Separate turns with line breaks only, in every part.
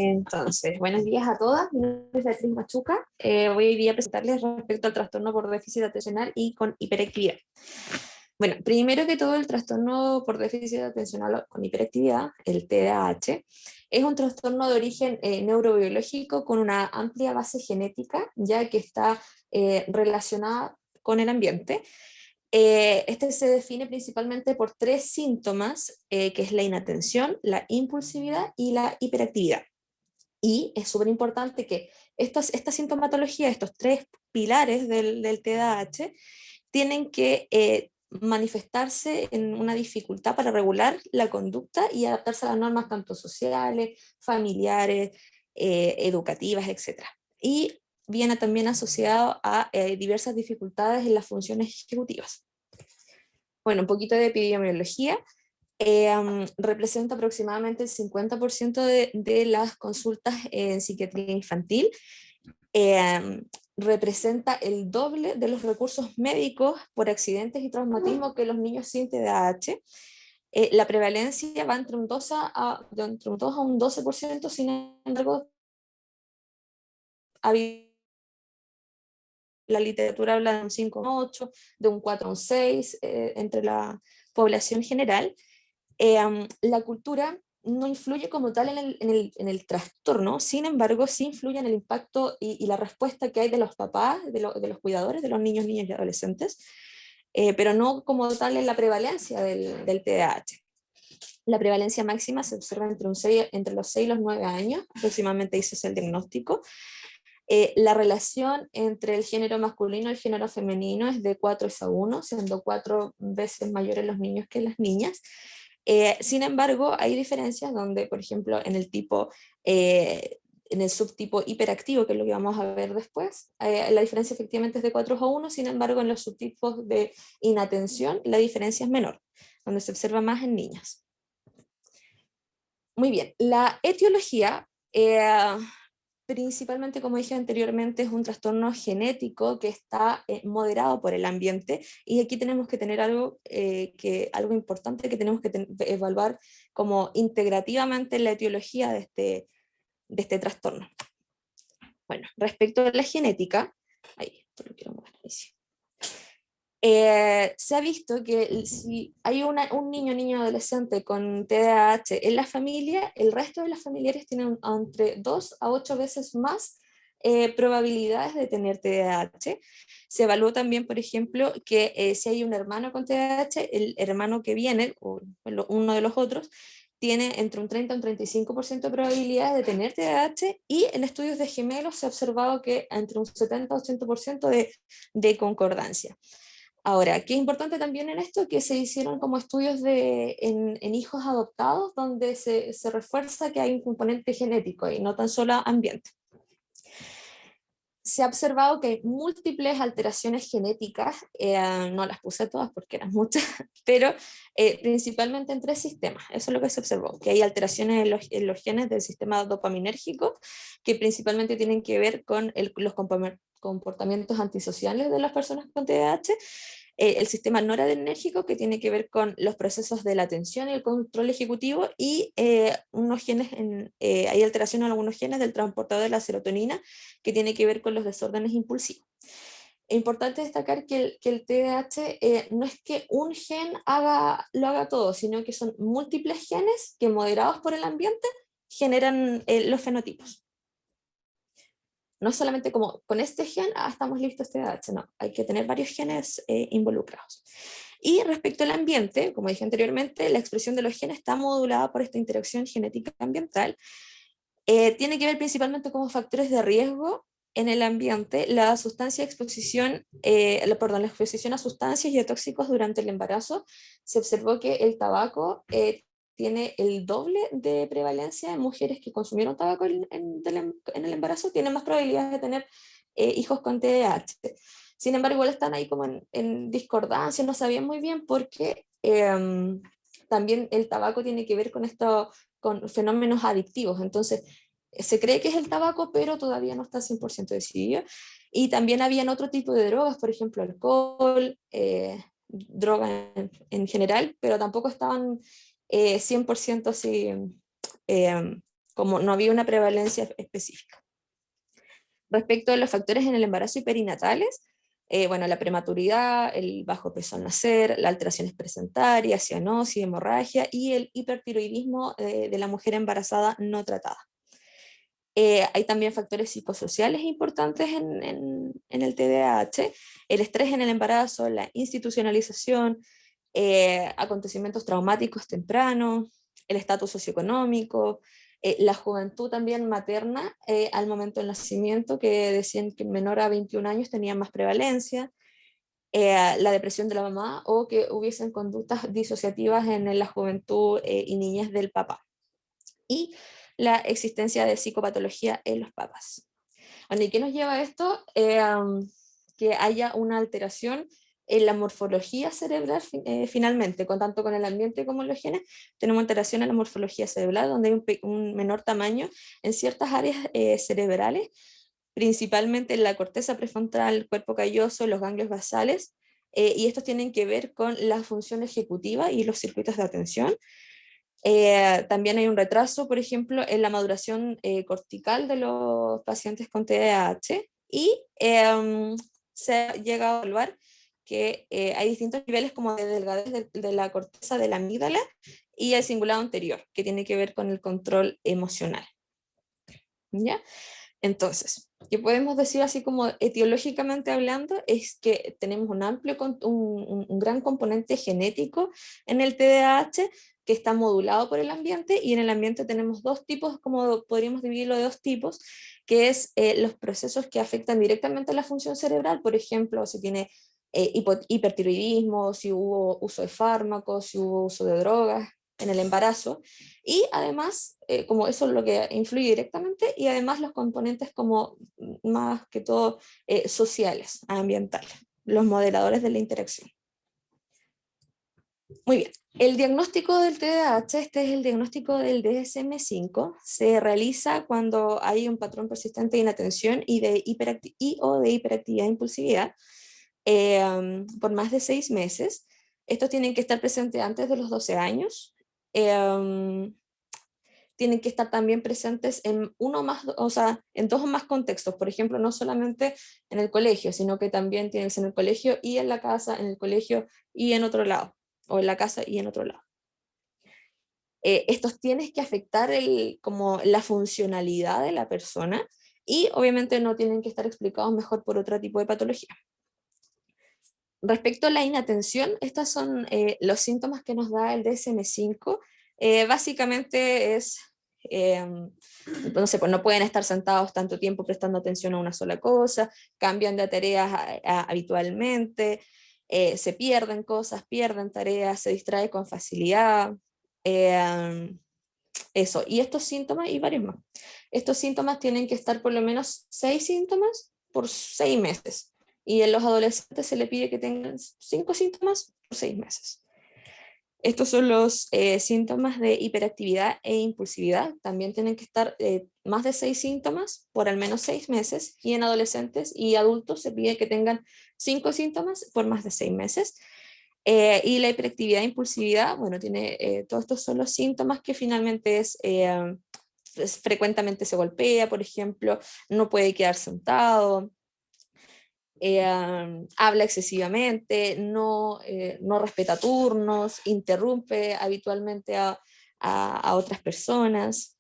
Entonces, buenos días a todas. Mi nombre es Beatriz Machuca. Voy hoy día a presentarles respecto al trastorno por déficit atencional y con hiperactividad. Bueno, primero que todo, el trastorno por déficit atencional con hiperactividad, el TDAH, es un trastorno de origen neurobiológico con una amplia base genética, ya que está relacionada con el ambiente. Este se define principalmente por tres síntomas, que es la inatención, la impulsividad y la hiperactividad. Y es súper importante que esta sintomatología, estos tres pilares del TDAH, tienen que manifestarse en una dificultad para regular la conducta y adaptarse a las normas tanto sociales, familiares, educativas, etc. Y viene también asociado a diversas dificultades en las funciones ejecutivas. Bueno, un poquito de epidemiología. Representa aproximadamente el 50% de las consultas en psiquiatría infantil. Representa el doble de los recursos médicos por accidentes y traumatismo que los niños sin TDAH. La prevalencia va entre un 2 a un 12%, sin embargo, la literatura habla de un 5,8, de un 4,6 entre la población general. La cultura no influye como tal en el trastorno, sin embargo, sí influye en el impacto y la respuesta que hay de los papás, de los cuidadores, de los niños, niñas y adolescentes, pero no como tal en la prevalencia del TDAH. La prevalencia máxima se observa entre los 6 y los 9 años, aproximadamente ahí se hace el diagnóstico. La relación entre el género masculino y el género femenino es de 4:1, siendo 4 veces mayores los niños que las niñas. Sin embargo, hay diferencias donde, por ejemplo, en el subtipo hiperactivo, que es lo que vamos a ver después, la diferencia efectivamente es de 4:1, sin embargo, en los subtipos de inatención la diferencia es menor, donde se observa más en niñas. Muy bien, la etiología, principalmente, como dije anteriormente, es un trastorno genético que está moderado por el ambiente, y aquí tenemos que tener algo importante que tenemos que evaluar como integrativamente la etiología de este trastorno. Bueno, respecto a la genética, ahí, esto lo quiero mover, ahí sí. Se ha visto que si hay un niño o niño adolescente con TDAH en la familia, el resto de los familiares tienen entre 2 a 8 veces más probabilidades de tener TDAH. Se evaluó también, por ejemplo, que si hay un hermano con TDAH, el hermano que viene, o uno de los otros, tiene entre un 30 y un 35% de probabilidades de tener TDAH, y en estudios de gemelos se ha observado que entre un 70 y 80% de concordancia. Ahora, ¿qué es importante también en esto? Que se hicieron como estudios en hijos adoptados, donde se refuerza que hay un componente genético y no tan solo ambiente. Se ha observado que hay múltiples alteraciones genéticas, no las puse todas porque eran muchas, pero principalmente en 3 sistemas. Eso es lo que se observó, que hay alteraciones en los genes del sistema dopaminérgico, que principalmente tienen que ver con los comportamientos antisociales de las personas con TDAH, el sistema noradrenérgico, que tiene que ver con los procesos de la atención y el control ejecutivo, y hay alteración en algunos genes del transportador de la serotonina, que tiene que ver con los desórdenes impulsivos. Es importante destacar que el TDAH no es que un gen lo haga todo, sino que son múltiples genes que, moderados por el ambiente, generan los fenotipos. No solamente como con este gen, estamos listos TDAH, no, hay que tener varios genes involucrados. Y respecto al ambiente, como dije anteriormente, la expresión de los genes está modulada por esta interacción genética ambiental. Tiene que ver principalmente con factores de riesgo en el ambiente, la exposición a sustancias y a tóxicos durante el embarazo. Se observó que el tabaco tiene el doble de prevalencia en mujeres que consumieron tabaco en el embarazo, tienen más probabilidades de tener hijos con TDAH. Sin embargo, igual están ahí como en discordancia, no sabían muy bien porque también el tabaco tiene que ver con fenómenos adictivos. Entonces, se cree que es el tabaco, pero todavía no está 100% decidido. Y también habían otro tipo de drogas, por ejemplo, alcohol, droga en general, pero tampoco estaban 100% así como no había una prevalencia específica. Respecto a los factores en el embarazo y perinatales, bueno, la prematuridad, el bajo peso al nacer, las alteraciones presentarias, cianosis, hemorragia y el hipertiroidismo de la mujer embarazada no tratada. Hay también factores psicosociales importantes en el TDAH, el estrés en el embarazo, la institucionalización, acontecimientos traumáticos tempranos, el estatus socioeconómico, la juventud también materna al momento del nacimiento, que decían que menor a 21 años tenía más prevalencia, la depresión de la mamá o que hubiesen conductas disociativas en la juventud y niñez del papá. Y la existencia de psicopatología en los papás. Bueno, ¿y qué nos lleva a esto? Que haya una alteración en la morfología cerebral finalmente, tanto con el ambiente como los genes, tenemos alteración en la morfología cerebral, donde hay un menor tamaño en ciertas áreas cerebrales, principalmente en la corteza prefrontal, el cuerpo calloso, los ganglios basales, y estos tienen que ver con la función ejecutiva y los circuitos de atención. También hay un retraso, por ejemplo, en la maduración cortical de los pacientes con TDAH y se ha llegado a evaluar que hay distintos niveles como de delgadez de la corteza de la amígdala y el cingulado anterior, que tiene que ver con el control emocional. ¿Ya? Entonces, ¿qué podemos decir así como etiológicamente hablando? Es que tenemos un amplio, un gran componente genético en el TDAH que está modulado por el ambiente, y en el ambiente tenemos dos tipos, como podríamos dividirlo de dos tipos, que es los procesos que afectan directamente a la función cerebral, por ejemplo, si tiene hipertiroidismo, si hubo uso de fármacos, si hubo uso de drogas en el embarazo, y además, como eso es lo que influye directamente, y además los componentes como más que todo sociales, ambientales, los modeladores de la interacción. Muy bien, el diagnóstico del TDAH, este es el diagnóstico del DSM-5, se realiza cuando hay un patrón persistente de inatención y de hiperactividad e impulsividad por más de 6 meses. Estos tienen que estar presentes antes de los 12 años. Tienen que estar también presentes en uno más, o sea, en dos o más contextos, por ejemplo, no solamente en el colegio, sino que también tienes en el colegio y en la casa, en el colegio y en otro lado, o en la casa y en otro lado. Estos tienes que afectar como la funcionalidad de la persona y obviamente no tienen que estar explicados mejor por otro tipo de patología. Respecto a la inatención, estos son los síntomas que nos da el DSM-5. Básicamente es, no sé, pues no pueden estar sentados tanto tiempo prestando atención a una sola cosa, cambian de tareas habitualmente, se pierden cosas, pierden tareas, se distrae con facilidad. Eso, y estos síntomas y varios más. Estos síntomas tienen que estar por lo menos 6 síntomas por 6 meses. Y en los adolescentes se le pide que tengan 5 síntomas por 6 meses. Estos son los síntomas de hiperactividad e impulsividad. También tienen que estar más de 6 síntomas por al menos 6 meses. Y en adolescentes y adultos se pide que tengan 5 síntomas por más de 6 meses. Y la hiperactividad e impulsividad, bueno, tiene, todos estos son los síntomas que finalmente frecuentemente se golpea, por ejemplo, no puede quedar sentado, habla excesivamente, no respeta turnos, interrumpe habitualmente a otras personas.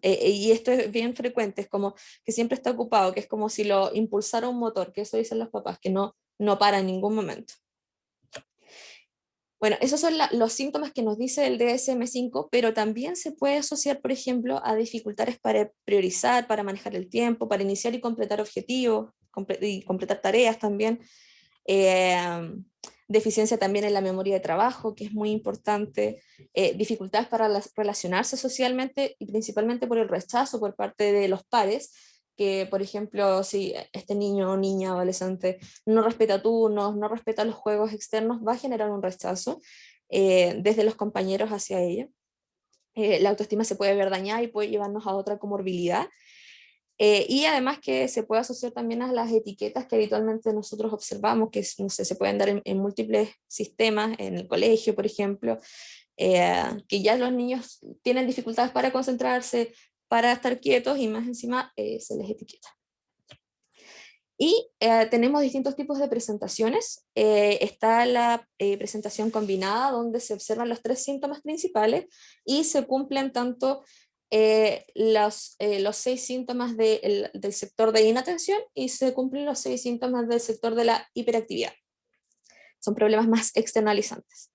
Y esto es bien frecuente, es como que siempre está ocupado, que es como si lo impulsara un motor, que eso dicen los papás, que no para en ningún momento. Bueno, esos son los síntomas que nos dice el DSM-5, pero también se puede asociar, por ejemplo, a dificultades para priorizar, para manejar el tiempo, para iniciar y completar objetivos, y completar tareas también. Eh, Deficiencia también en la memoria de trabajo, que es muy importante. Dificultades para relacionarse socialmente y principalmente por el rechazo por parte de los pares, que por ejemplo, si este niño o niña adolescente no respeta turnos, no respeta los juegos externos, va a generar un rechazo desde los compañeros hacia ella. La autoestima se puede ver dañada y puede llevarnos a otra comorbilidad. Y además que se puede asociar también a las etiquetas que habitualmente nosotros observamos, que no sé, se pueden dar en múltiples sistemas, en el colegio, por ejemplo, que ya los niños tienen dificultades para concentrarse, para estar quietos y más encima se les etiqueta. Y tenemos distintos tipos de presentaciones. Está la presentación combinada, donde se observan los 3 síntomas principales y se cumplen tanto los 6 síntomas del sector de inatención y se cumplen los 6 síntomas del sector de la hiperactividad. Son problemas más externalizantes.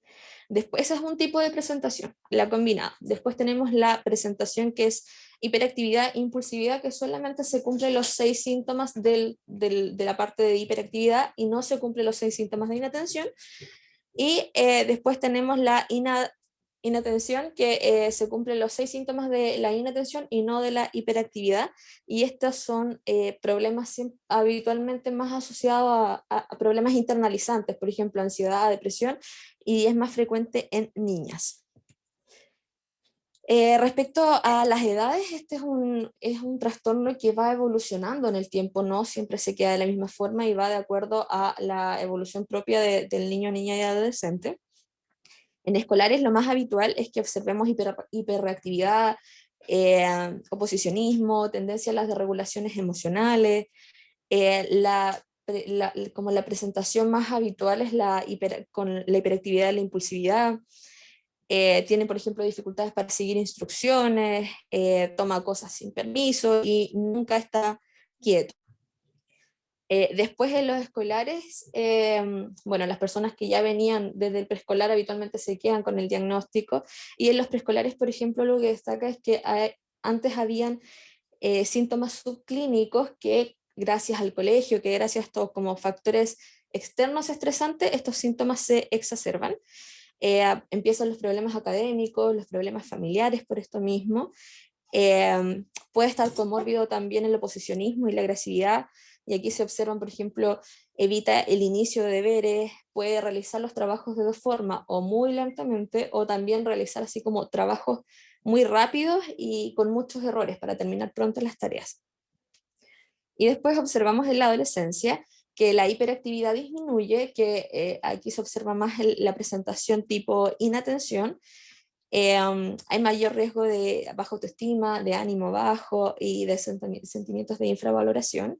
Después, ese es un tipo de presentación, la combinada. Después tenemos la presentación que es hiperactividad e impulsividad, que solamente se cumplen los 6 síntomas de la parte de hiperactividad y no se cumplen los 6 síntomas de inatención. Y después tenemos la inatención, que se cumplen los 6 síntomas de la inatención y no de la hiperactividad. Y estos son problemas habitualmente más asociados a problemas internalizantes, por ejemplo, ansiedad, depresión, y es más frecuente en niñas. Respecto a las edades, este es un trastorno que va evolucionando en el tiempo, no siempre se queda de la misma forma y va de acuerdo a la evolución propia del niño, niña y adolescente. En escolares lo más habitual es que observemos hiperreactividad, oposicionismo, tendencia a las desregulaciones emocionales. Como la presentación más habitual es con la hiperactividad y la impulsividad. Tiene, por ejemplo, dificultades para seguir instrucciones, toma cosas sin permiso y nunca está quieto. Después en los escolares, bueno, las personas que ya venían desde el preescolar habitualmente se quedan con el diagnóstico, y en los preescolares, por ejemplo, lo que destaca es que antes habían síntomas subclínicos que gracias al colegio, que gracias a estos como factores externos estresantes, estos síntomas se exacerban. Empiezan los problemas académicos, los problemas familiares por esto mismo. Puede estar comórbido también el oposicionismo y la agresividad, y aquí se observan, por ejemplo, evita el inicio de deberes, puede realizar los trabajos de dos formas, o muy lentamente, o también realizar así como trabajos muy rápidos y con muchos errores para terminar pronto las tareas. Y después observamos en la adolescencia que la hiperactividad disminuye, que aquí se observa más la presentación tipo inatención. Hay mayor riesgo de baja autoestima, de ánimo bajo y de sentimientos de infravaloración.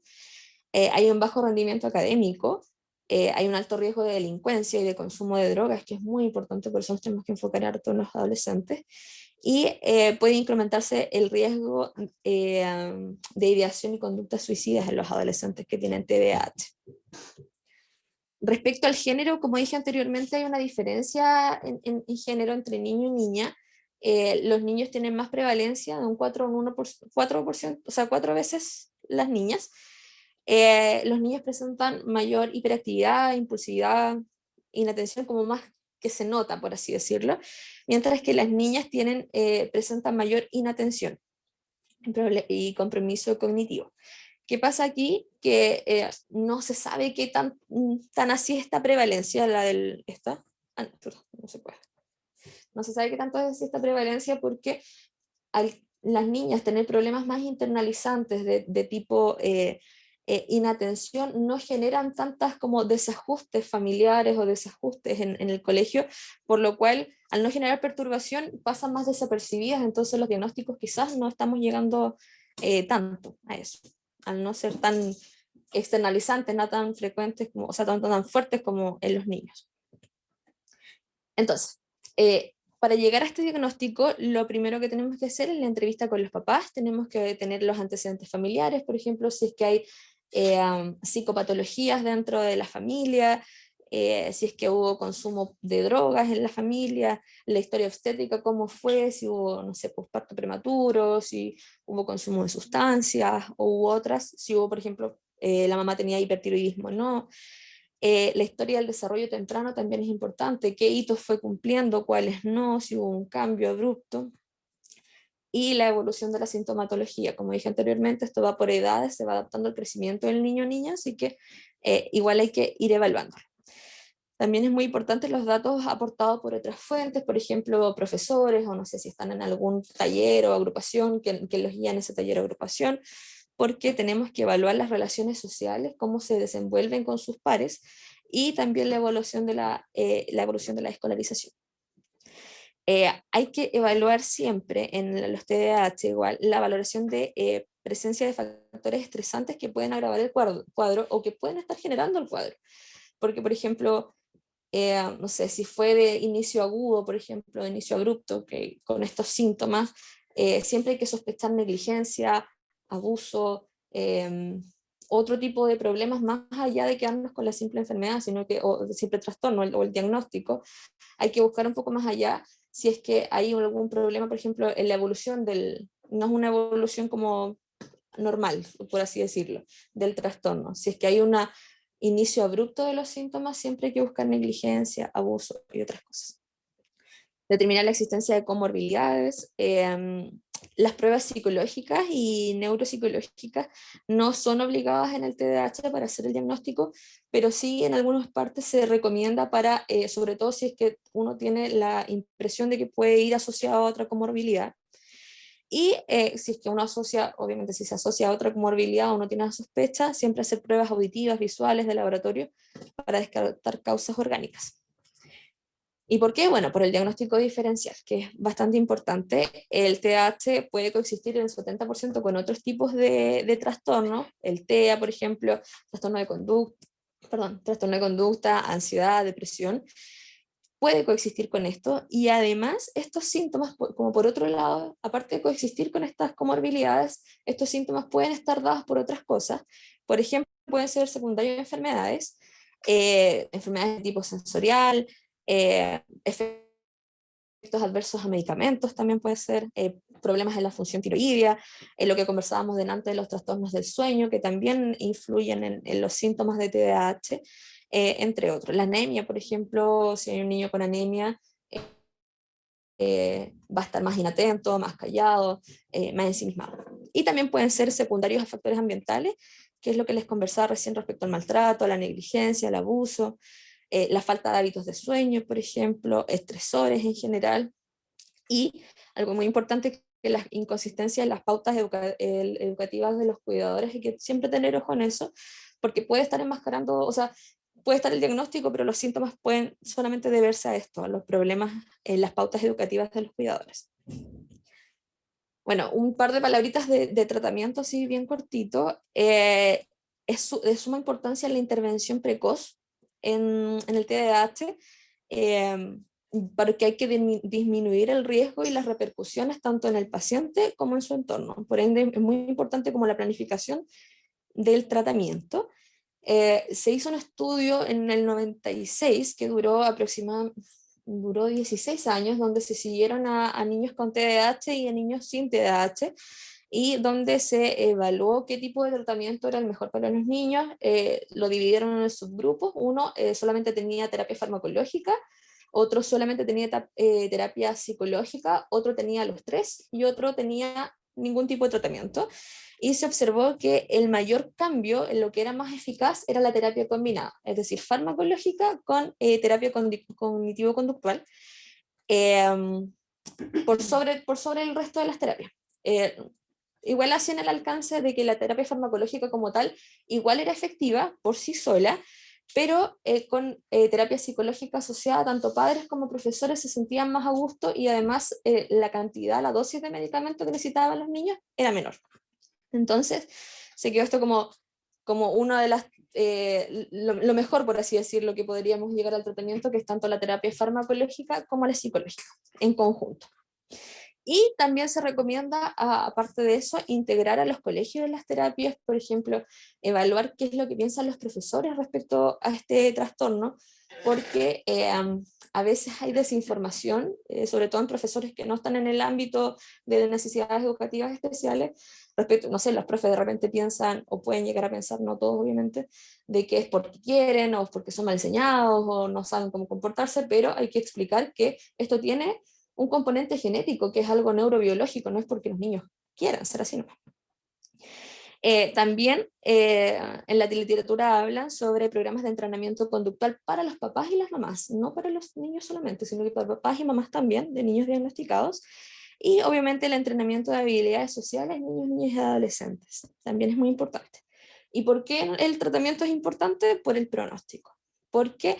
Hay un bajo rendimiento académico, hay un alto riesgo de delincuencia y de consumo de drogas, que es muy importante, por eso nos tenemos que enfocar harto en los adolescentes, y puede incrementarse el riesgo de ideación y conductas suicidas en los adolescentes que tienen TDAH. Respecto al género, como dije anteriormente, hay una diferencia en género entre niño y niña. Los niños tienen más prevalencia de un 4%, o sea, 4 veces las niñas. Los niños presentan mayor hiperactividad, impulsividad, inatención, como más que se nota, por así decirlo, mientras que las niñas presentan mayor inatención y compromiso cognitivo. ¿Qué pasa aquí? Que no se sabe qué tan así es esta prevalencia, la del... ¿Esta? Ah, no, perdón, no se puede. No se sabe qué tanto es así esta prevalencia porque al las niñas tener problemas más internalizantes de tipo inatención, no generan tantas como desajustes familiares o desajustes en el colegio, por lo cual al no generar perturbación pasan más desapercibidas, entonces los diagnósticos quizás no estamos llegando tanto a eso, al no ser tan externalizantes, no tan frecuentes, como, o sea, tan fuertes como en los niños. Entonces, para llegar a este diagnóstico, lo primero que tenemos que hacer es la entrevista con los papás, tenemos que tener los antecedentes familiares, por ejemplo, si es que hay psicopatologías dentro de la familia, si es que hubo consumo de drogas en la familia, la historia obstétrica, cómo fue, si hubo, no sé, posparto prematuro, si hubo consumo de sustancias, o hubo otras, si hubo, por ejemplo, la mamá tenía hipertiroidismo, no. La historia del desarrollo temprano también es importante, qué hitos fue cumpliendo, cuáles no, si hubo un cambio abrupto. Y la evolución de la sintomatología. Como dije anteriormente, esto va por edades, se va adaptando al crecimiento del niño o niña, así que igual hay que ir evaluando. También es muy importante los datos aportados por otras fuentes, por ejemplo, profesores, o no sé si están en algún taller o agrupación que los guían ese taller o agrupación, porque tenemos que evaluar las relaciones sociales, cómo se desenvuelven con sus pares, y también la evolución de la escolarización. Hay que evaluar siempre en los TDAH igual la valoración de presencia de factores estresantes que pueden agravar el cuadro o que pueden estar generando el cuadro. Porque, por ejemplo, no sé, si fue de inicio agudo, por ejemplo, de inicio abrupto, que con estos síntomas, siempre hay que sospechar negligencia, abuso, otro tipo de problemas más allá de quedarnos con la simple enfermedad, sino que, o el simple trastorno o el diagnóstico. Hay que buscar un poco más allá si es que hay algún problema, por ejemplo, en la evolución no es una evolución como normal, por así decirlo, del trastorno. Si es que hay un inicio abrupto de los síntomas, siempre hay que buscar negligencia, abuso y otras cosas. Determinar la existencia de comorbilidades. Las pruebas psicológicas y neuropsicológicas no son obligadas en el TDAH para hacer el diagnóstico, pero sí en algunas partes se recomienda para, sobre todo si es que uno tiene la impresión de que puede ir asociado a otra comorbilidad. Y si es que uno asocia, obviamente si se asocia a otra comorbilidad o uno tiene una sospecha, siempre hacer pruebas auditivas, visuales de laboratorio para descartar causas orgánicas. ¿Y por qué? Bueno, por el diagnóstico diferencial, que es bastante importante. El TDAH puede coexistir en el 70% con otros tipos de trastornos, el TEA, por ejemplo, trastorno de conducta, ansiedad, depresión, puede coexistir con esto, y además estos síntomas, como por otro lado, aparte de coexistir con estas comorbilidades, estos síntomas pueden estar dados por otras cosas. Por ejemplo, pueden ser secundarios de enfermedades, enfermedades de tipo sensorial, efectos adversos a medicamentos también puede ser, problemas en la función tiroidea, en lo que conversábamos delante de los trastornos del sueño, que también influyen en los síntomas de TDAH, entre otros. La anemia, por ejemplo, si hay un niño con anemia, va a estar más inatento, más callado, más ensimismado. Y también pueden ser secundarios a factores ambientales, que es lo que les conversaba recién respecto al maltrato, a la negligencia, al abuso, la falta de hábitos de sueño, por ejemplo, estresores en general, y algo muy importante, que las inconsistencias en las pautas educativas de los cuidadores, hay que siempre tener ojo en eso, porque puede estar enmascarando, o sea, puede estar el diagnóstico, pero los síntomas pueden solamente deberse a esto, a los problemas en las pautas educativas de los cuidadores. Bueno, un par de palabritas de tratamiento, así bien cortito. De suma importancia la intervención precoz en el TDAH, eh, porque hay que disminuir el riesgo y las repercusiones tanto en el paciente como en su entorno. Por ende, es muy importante como la planificación del tratamiento. Se hizo un estudio en el 96 que duró 16 años, donde se siguieron a niños con TDAH y a niños sin TDAH, y donde se evaluó qué tipo de tratamiento era el mejor para los niños. Lo dividieron en subgrupos. Uno solamente tenía terapia farmacológica, otro solamente tenía terapia psicológica, otro tenía los tres y otro tenía ningún tipo de tratamiento. Y se observó que el mayor cambio en lo que era más eficaz era la terapia combinada, es decir, farmacológica con terapia cognitivo-conductual, eh, por sobre el resto de las terapias. Eh, Igual hacían el alcance de que la terapia farmacológica como tal igual era efectiva por sí sola, pero con terapia psicológica asociada, tanto padres como profesores se sentían más a gusto, y además la cantidad, la dosis de medicamento que necesitaban los niños era menor. Entonces, se quedó esto como una de las, lo mejor, por así decirlo, que podríamos llegar al tratamiento, que es tanto la terapia farmacológica como la psicológica, en conjunto. Y también se recomienda, aparte de eso, integrar a los colegios en las terapias, por ejemplo, evaluar qué es lo que piensan los profesores respecto a este trastorno, porque a veces hay desinformación, sobre todo en profesores que no están en el ámbito de necesidades educativas especiales, respecto, no sé, los profes de repente piensan, o pueden llegar a pensar, no todos obviamente, de que es porque quieren, o porque son mal enseñados, o no saben cómo comportarse, pero hay que explicar que esto tiene un componente genético, que es algo neurobiológico, no es porque los niños quieran ser así, no. También en la literatura hablan sobre programas de entrenamiento conductual para los papás y las mamás, no para los niños solamente, sino que para papás y mamás también, de niños diagnosticados. Y obviamente el entrenamiento de habilidades sociales en niños, niñas y adolescentes también es muy importante. ¿Y por qué el tratamiento es importante? Por el pronóstico. Porque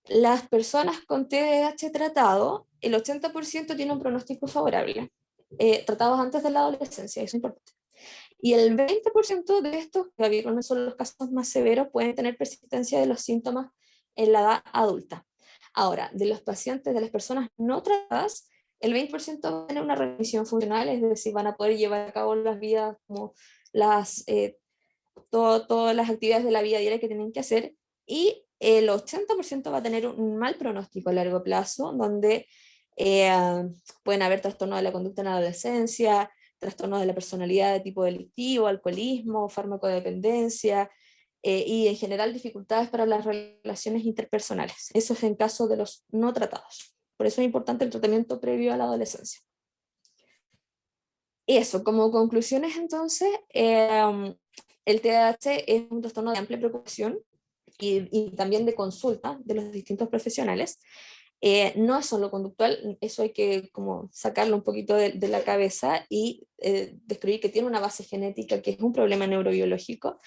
Las personas con TDAH tratado, el 80% tiene un pronóstico favorable, tratados antes de la adolescencia, eso es importante. Y el 20% de estos, que habitualmente son los casos más severos, pueden tener persistencia de los síntomas en la edad adulta. Ahora, de los pacientes, de las personas no tratadas, el 20% va a tener una remisión funcional, es decir, van a poder llevar a cabo las vidas como las, todas las actividades de la vida diaria que tienen que hacer, y el 80% va a tener un mal pronóstico a largo plazo, donde eh, pueden haber trastornos de la conducta en la adolescencia, trastornos de la personalidad de tipo delictivo, alcoholismo, farmacodependencia, y en general dificultades para las relaciones interpersonales. Eso es en caso de los no tratados. Por eso es importante el tratamiento previo a la adolescencia. Y eso, como conclusiones entonces, el TDAH es un trastorno de amplia preocupación y también de consulta de los distintos profesionales. No es solo conductual, eso hay que como sacarlo un poquito de la cabeza y describir que tiene una base genética, que es un problema neurobiológico.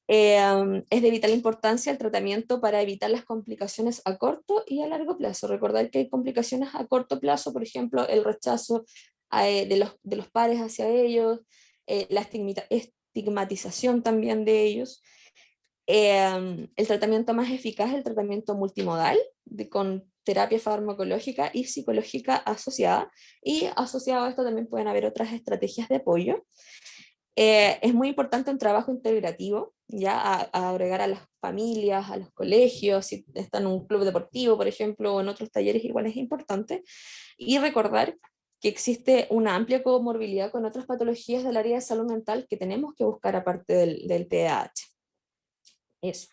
Es de vital importancia el tratamiento para evitar las complicaciones a corto y a largo plazo. Recordar que hay complicaciones a corto plazo, por ejemplo, el rechazo de los pares hacia ellos, la estigmatización también de ellos. El tratamiento más eficaz es el tratamiento multimodal, con terapia farmacológica y psicológica asociada, y asociado a esto también pueden haber otras estrategias de apoyo. Es muy importante un trabajo integrativo, ya a agregar a las familias, a los colegios, si están en un club deportivo, por ejemplo, o en otros talleres, igual es importante. Y recordar que existe una amplia comorbilidad con otras patologías del área de salud mental que tenemos que buscar aparte del TDAH. Eso.